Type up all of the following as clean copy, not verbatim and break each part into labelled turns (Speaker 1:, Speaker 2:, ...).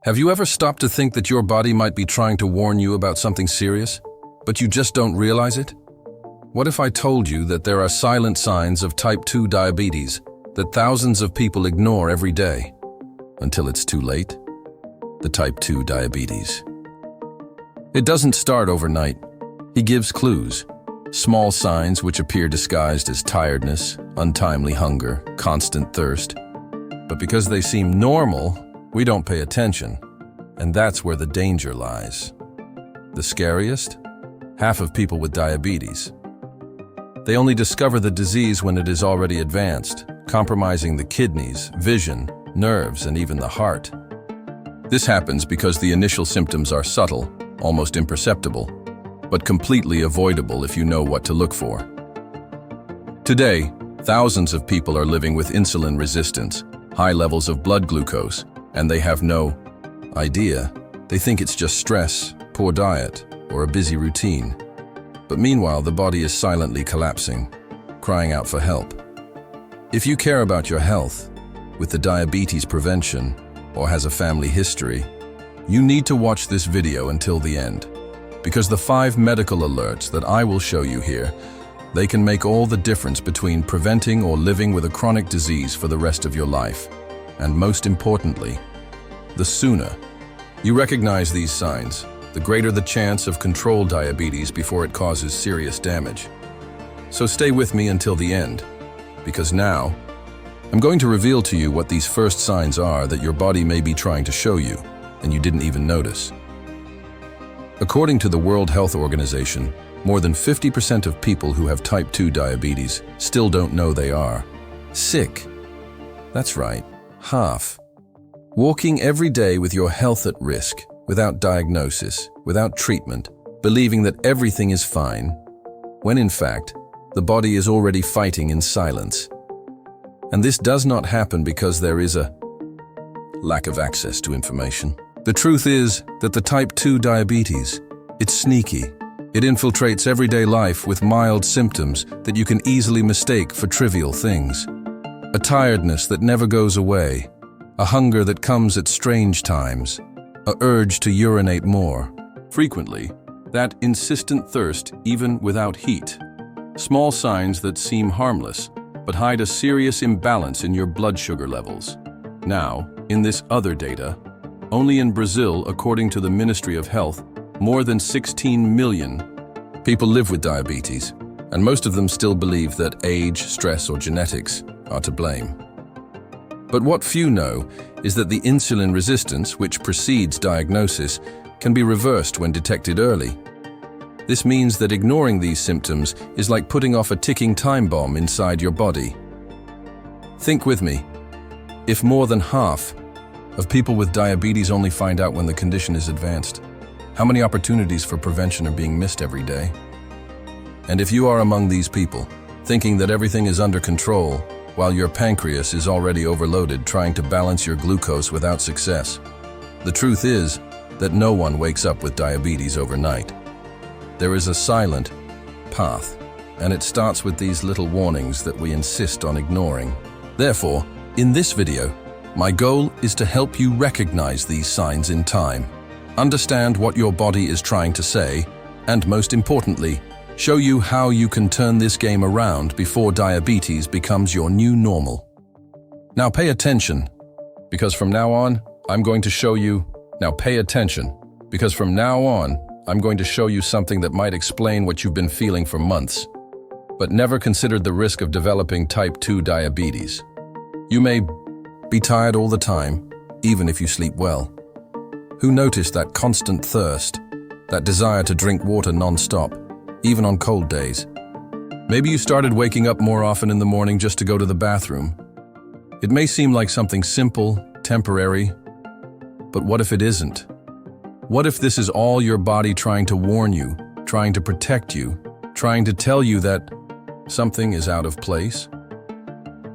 Speaker 1: Have you ever stopped to think that your body might be trying to warn you about something serious, but you just don't realize it? What if I told you that there are silent signs of type 2 diabetes that thousands of people ignore every day until it's too late? The type 2 diabetes. It doesn't start overnight. He gives clues, small signs which appear disguised as tiredness, untimely hunger, constant thirst. But because they seem normal, we don't pay attention, and that's where the danger lies. The scariest? Half of people with diabetes. They only discover the disease when it is already advanced, compromising the kidneys, vision, nerves, and even the heart. This happens because the initial symptoms are subtle, almost imperceptible, but completely avoidable if you know what to look for. Today, thousands of people are living with insulin resistance, high levels of blood glucose, and they have no idea. They think it's just stress, poor diet, or a busy routine. But meanwhile, the body is silently collapsing, crying out for help. If you care about your health, with the diabetes prevention, or has a family history, you need to watch this video until the end. Because the 5 medical alerts that I will show you here, they can make all the difference between preventing or living with a chronic disease for the rest of your life. And most importantly, the sooner you recognize these signs, the greater the chance of controlled diabetes before it causes serious damage. So stay with me until the end, because now I'm going to reveal to you what these first signs are that your body may be trying to show you, and you didn't even notice. According to the World Health Organization, more than 50% of people who have type 2 diabetes still don't know they are sick. That's right, half. Walking every day with your health at risk, without diagnosis, without treatment, believing that everything is fine, when in fact, the body is already fighting in silence. And this does not happen because there is a lack of access to information. The truth is that the type 2 diabetes, it's sneaky. It infiltrates everyday life with mild symptoms that you can easily mistake for trivial things. A tiredness that never goes away, a hunger that comes at strange times, an urge to urinate more. Frequently, that insistent thirst even without heat. Small signs that seem harmless, but hide a serious imbalance in your blood sugar levels. Now, in this other data, only in Brazil, according to the Ministry of Health, more than 16 million people live with diabetes, and most of them still believe that age, stress, or genetics are to blame. But what few know is that the insulin resistance, which precedes diagnosis, can be reversed when detected early. This means that ignoring these symptoms is like putting off a ticking time bomb inside your body. Think with me. If more than half of people with diabetes only find out when the condition is advanced, how many opportunities for prevention are being missed every day? And if you are among these people, thinking that everything is under control, while your pancreas is already overloaded trying to balance your glucose without success, the truth is that no one wakes up with diabetes overnight. There is a silent path, and it starts with these little warnings that we insist on ignoring. Therefore, in this video, my goal is to help you recognize these signs in time, understand what your body is trying to say, and most importantly, show you how you can turn this game around before diabetes becomes your new normal. Now pay attention, because from now on, I'm going to show you something that might explain what you've been feeling for months, but never considered the risk of developing type 2 diabetes. You may be tired all the time, even if you sleep well. Who noticed that constant thirst, that desire to drink water non-stop, even on cold days? Maybe you started waking up more often in the morning just to go to the bathroom. It may seem like something simple, temporary, but what if it isn't? What if this is all your body trying to warn you, trying to protect you, trying to tell you that something is out of place?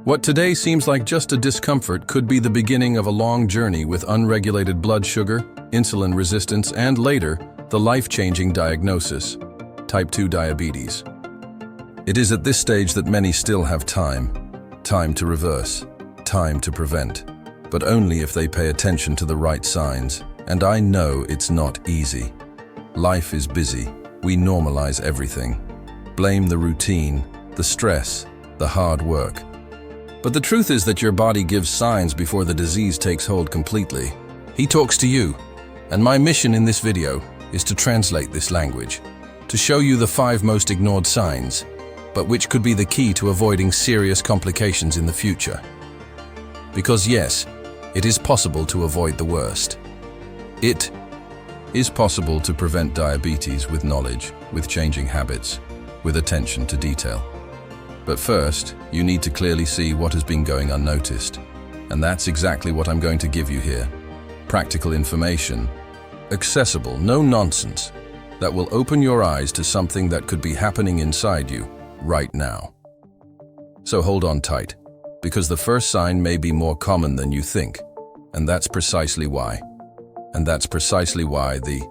Speaker 1: What today seems like just a discomfort could be the beginning of a long journey with unregulated blood sugar, insulin resistance, and later, the life-changing diagnosis, type 2 diabetes. It is at this stage that many still have time to reverse, time to prevent, but only if they pay attention to the right signs. And I know it's not easy. Life is busy. We normalize everything. Blame the routine, the stress, the hard work. But the truth is that your body gives signs before the disease takes hold completely. He talks to you, and my mission in this video is to translate this language, to show you the 5 most ignored signs, but which could be the key to avoiding serious complications in the future. Because yes, it is possible to avoid the worst. It is possible to prevent diabetes with knowledge, with changing habits, with attention to detail. But first, you need to clearly see what has been going unnoticed. And that's exactly what I'm going to give you here. Practical information, accessible, no nonsense, that will open your eyes to something that could be happening inside you right now. So hold on tight, because the first sign may be more common than you think. And that's precisely why. The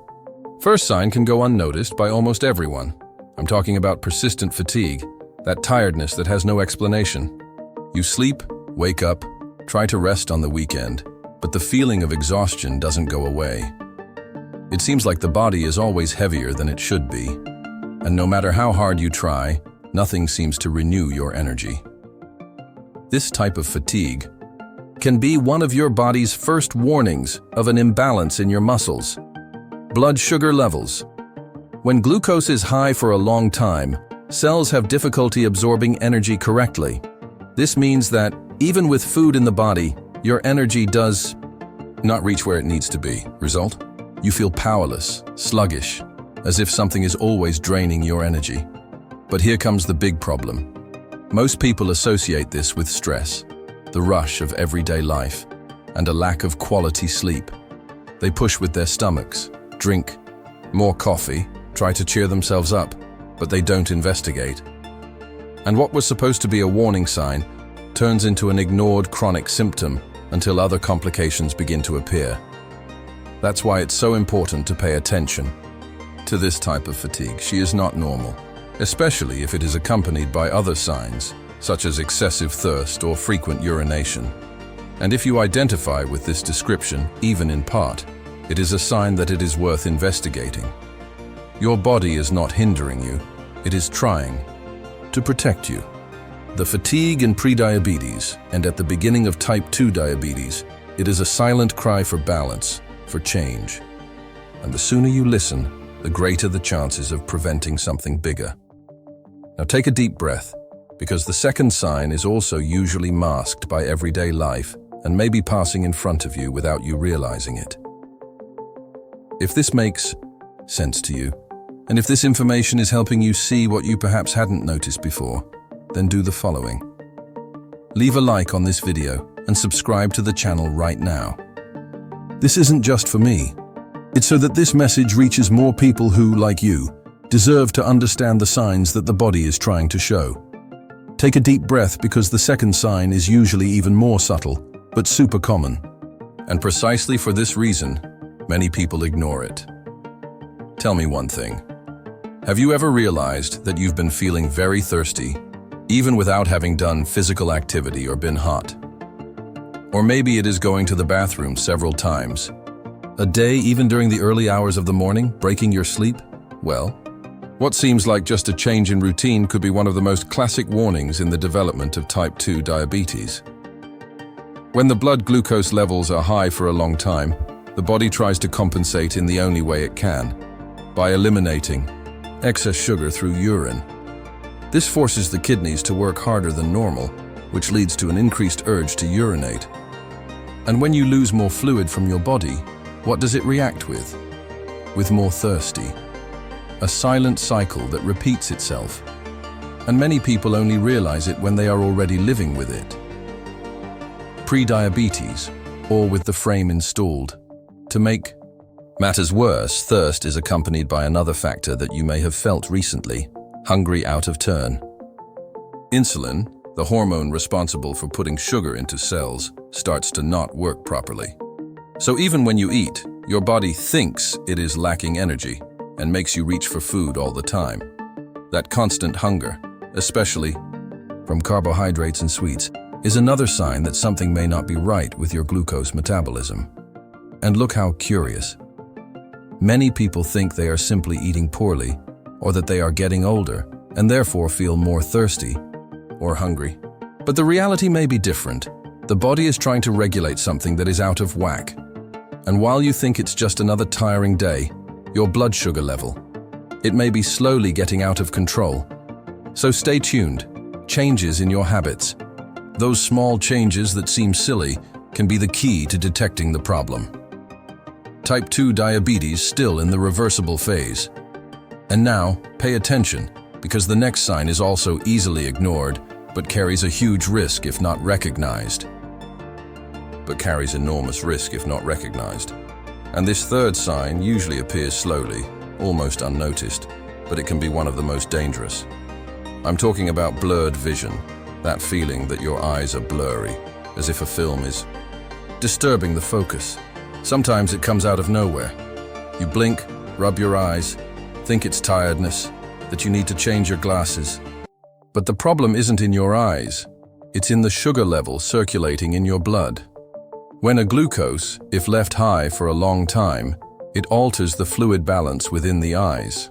Speaker 1: first sign can go unnoticed by almost everyone. I'm talking about persistent fatigue, that tiredness that has no explanation. You sleep, wake up, try to rest on the weekend, but the feeling of exhaustion doesn't go away. It seems like the body is always heavier than it should be, and no matter how hard you try, nothing seems to renew your energy. This type of fatigue can be one of your body's first warnings of an imbalance in your muscles. Blood sugar levels. When glucose is high for a long time, cells have difficulty absorbing energy correctly. This means that, even with food in the body, your energy does not reach where it needs to be. Result? You feel powerless, sluggish, as if something is always draining your energy. But here comes the big problem. Most people associate this with stress, the rush of everyday life, and a lack of quality sleep. They push with their stomachs, drink more coffee, try to cheer themselves up, but they don't investigate. And what was supposed to be a warning sign turns into an ignored chronic symptom until other complications begin to appear. That's why it's so important to pay attention to this type of fatigue. She is not normal, especially if it is accompanied by other signs, such as excessive thirst or frequent urination. And if you identify with this description, even in part, it is a sign that it is worth investigating. Your body is not hindering you, it is trying to protect you. The fatigue in prediabetes and at the beginning of type 2 diabetes, it is a silent cry for balance, for change. And the sooner you listen, the greater the chances of preventing something bigger. Now take a deep breath, because the second sign is also usually masked by everyday life and may be passing in front of you without you realizing it. If this makes sense to you, and if this information is helping you see what you perhaps hadn't noticed before, then do the following. Leave a like on this video and subscribe to the channel right now. This isn't just for me. It's so that this message reaches more people who, like you, deserve to understand the signs that the body is trying to show. Take a deep breath, because the second sign is usually even more subtle, but super common. And precisely for this reason, many people ignore it. Tell me one thing. Have you ever realized that you've been feeling very thirsty, even without having done physical activity or been hot? Or maybe it is going to the bathroom several times a day, even during the early hours of the morning, breaking your sleep? Well, what seems like just a change in routine could be one of the most classic warnings in the development of type 2 diabetes. When the blood glucose levels are high for a long time, the body tries to compensate in the only way it can, by eliminating excess sugar through urine. This forces the kidneys to work harder than normal, which leads to an increased urge to urinate. And when you lose more fluid from your body, what does it react with? With more thirsty. A silent cycle that repeats itself. And many people only realize it when they are already living with it. Pre-diabetes, or with the frame installed. To make matters worse, thirst is accompanied by another factor that you may have felt recently: hungry out of turn. Insulin, the hormone responsible for putting sugar into cells, starts to not work properly. So even when you eat, your body thinks it is lacking energy and makes you reach for food all the time. That constant hunger, especially from carbohydrates and sweets, is another sign that something may not be right with your glucose metabolism. And look how curious. Many people think they are simply eating poorly, or that they are getting older, and therefore feel more thirsty or hungry. But the reality may be different. The body is trying to regulate something that is out of whack. And while you think it's just another tiring day, your blood sugar level, it may be slowly getting out of control. So stay tuned. Changes in your habits, those small changes that seem silly, can be the key to detecting the problem. Type 2 diabetes still in the reversible phase. And now, pay attention, because the next sign is also easily ignored, but carries a huge risk if not recognized. Carries enormous risk if not recognized. And this third sign usually appears slowly, almost unnoticed, but it can be one of the most dangerous. I'm talking about blurred vision, that feeling that your eyes are blurry, as if a film is disturbing the focus. Sometimes it comes out of nowhere. You blink, rub your eyes, think it's tiredness, that you need to change your glasses. But the problem isn't in your eyes, it's in the sugar level circulating in your blood. When a glucose, if left high for a long time, it alters the fluid balance within the eyes.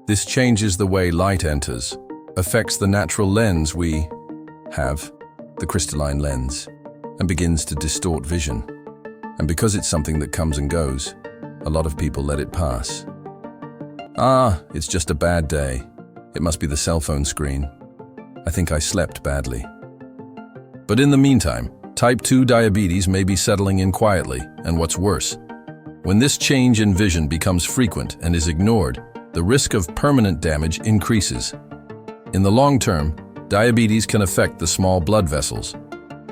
Speaker 1: This changes the way light enters, affects the natural lens we have, the crystalline lens, and begins to distort vision. And because it's something that comes and goes, a lot of people let it pass. It's just a bad day. It must be the cell phone screen. I think I slept badly. But in the meantime, Type 2 diabetes may be settling in quietly, and what's worse, when this change in vision becomes frequent and is ignored, the risk of permanent damage increases. In the long term, diabetes can affect the small blood vessels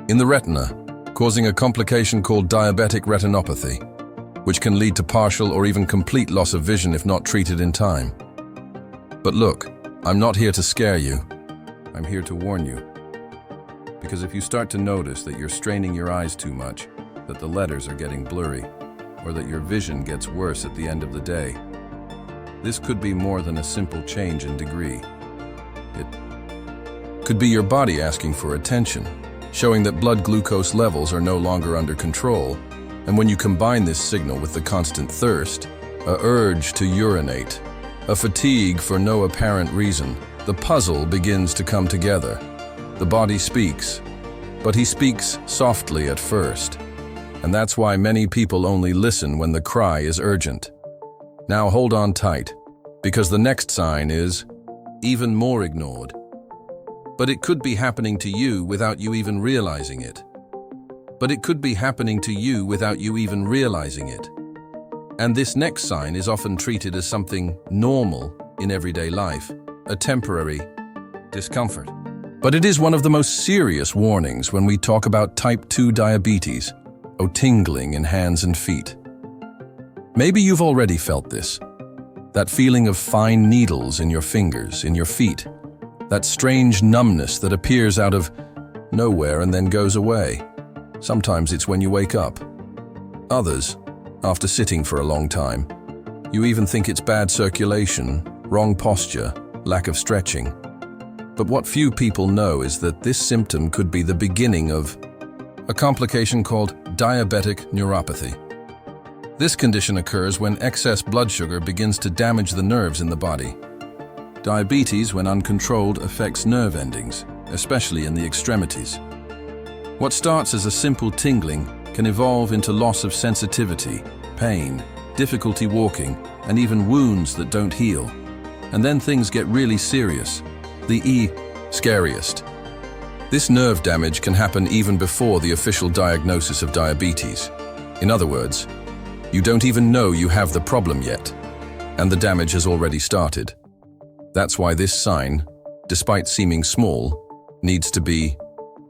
Speaker 1: in the retina, causing a complication called diabetic retinopathy, which can lead to partial or even complete loss of vision if not treated in time. But look, I'm not here to scare you. I'm here to warn you. Because if you start to notice that you're straining your eyes too much, that the letters are getting blurry, or that your vision gets worse at the end of the day, this could be more than a simple change in degree. It could be your body asking for attention, showing that blood glucose levels are no longer under control, and when you combine this signal with the constant thirst, a urge to urinate, a fatigue for no apparent reason, the puzzle begins to come together. The body speaks, but he speaks softly at first. And that's why many people only listen when the cry is urgent. Now hold on tight, because the next sign is even more ignored. But it could be happening to you without you even realizing it. And this next sign is often treated as something normal in everyday life, a temporary discomfort. But it is one of the most serious warnings when we talk about type 2 diabetes, tingling in hands and feet. Maybe you've already felt this. That feeling of fine needles in your fingers, in your feet. That strange numbness that appears out of nowhere and then goes away. Sometimes it's when you wake up. Others, after sitting for a long time. You even think it's bad circulation, wrong posture, lack of stretching. But what few people know is that this symptom could be the beginning of a complication called diabetic neuropathy. This condition occurs when excess blood sugar begins to damage the nerves in the body. Diabetes, when uncontrolled, affects nerve endings, especially in the extremities. What starts as a simple tingling can evolve into loss of sensitivity, pain, difficulty walking, and even wounds that don't heal. And then things get really serious. The scariest. This nerve damage can happen even before the official diagnosis of diabetes. In other words, you don't even know you have the problem yet, and the damage has already started. That's why this sign, despite seeming small, needs to be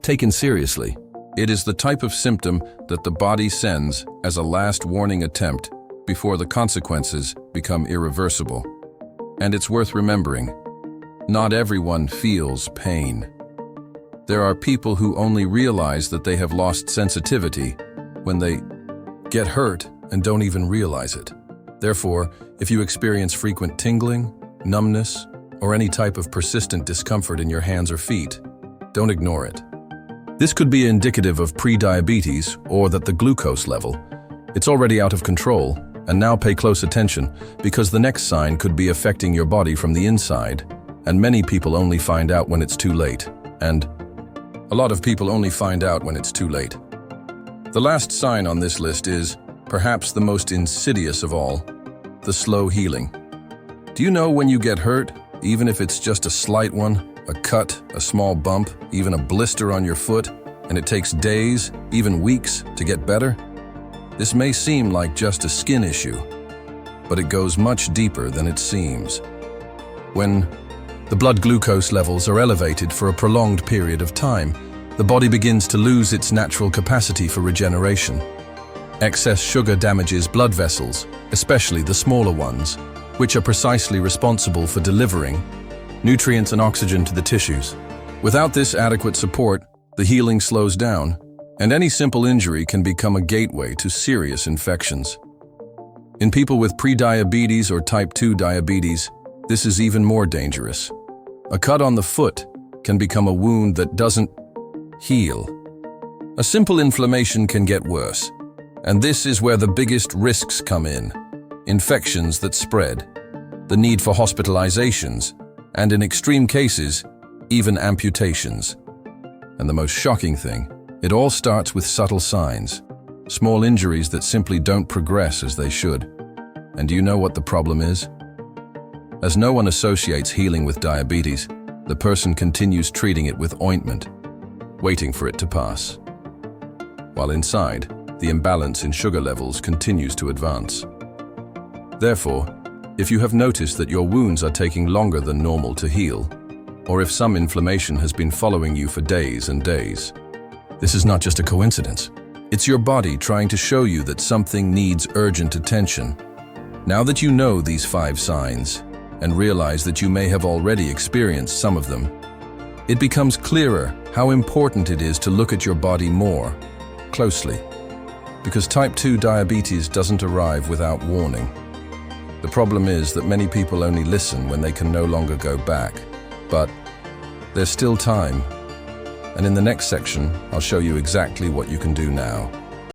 Speaker 1: taken seriously. It is the type of symptom that the body sends as a last warning attempt before the consequences become irreversible. And it's worth remembering, not everyone feels pain. There are people who only realize that they have lost sensitivity when they get hurt and don't even realize it. Therefore, if you experience frequent tingling, numbness, or any type of persistent discomfort in your hands or feet, don't ignore it. This could be indicative of prediabetes or that the glucose level, it's already out of control. And now pay close attention, because the next sign could be affecting your body from the inside, and many people only find out when it's too late. And a lot of people only find out when it's too late. The last sign on this list is, perhaps the most insidious of all, the slow healing. Do you know when you get hurt, even if it's just a slight one, a cut, a small bump, even a blister on your foot, and it takes days, even weeks, to get better? This may seem like just a skin issue, but it goes much deeper than it seems. When the blood glucose levels are elevated for a prolonged period of time, the body begins to lose its natural capacity for regeneration. Excess sugar damages blood vessels, especially the smaller ones, which are precisely responsible for delivering nutrients and oxygen to the tissues. Without this adequate support, the healing slows down, and any simple injury can become a gateway to serious infections. In people with prediabetes or type 2 diabetes, this is even more dangerous. A cut on the foot can become a wound that doesn't heal. A simple inflammation can get worse, and this is where the biggest risks come in. Infections that spread, the need for hospitalizations, and in extreme cases, even amputations. And the most shocking thing, it all starts with subtle signs, small injuries that simply don't progress as they should. And do you know what the problem is? As no one associates healing with diabetes, the person continues treating it with ointment, waiting for it to pass. While inside, the imbalance in sugar levels continues to advance. Therefore, if you have noticed that your wounds are taking longer than normal to heal, or if some inflammation has been following you for days and days, this is not just a coincidence. It's your body trying to show you that something needs urgent attention. Now that you know these 5 signs, and realize that you may have already experienced some of them, it becomes clearer how important it is to look at your body more closely. Because type 2 diabetes doesn't arrive without warning. The problem is that many people only listen when they can no longer go back. But there's still time. And in the next section, I'll show you exactly what you can do now.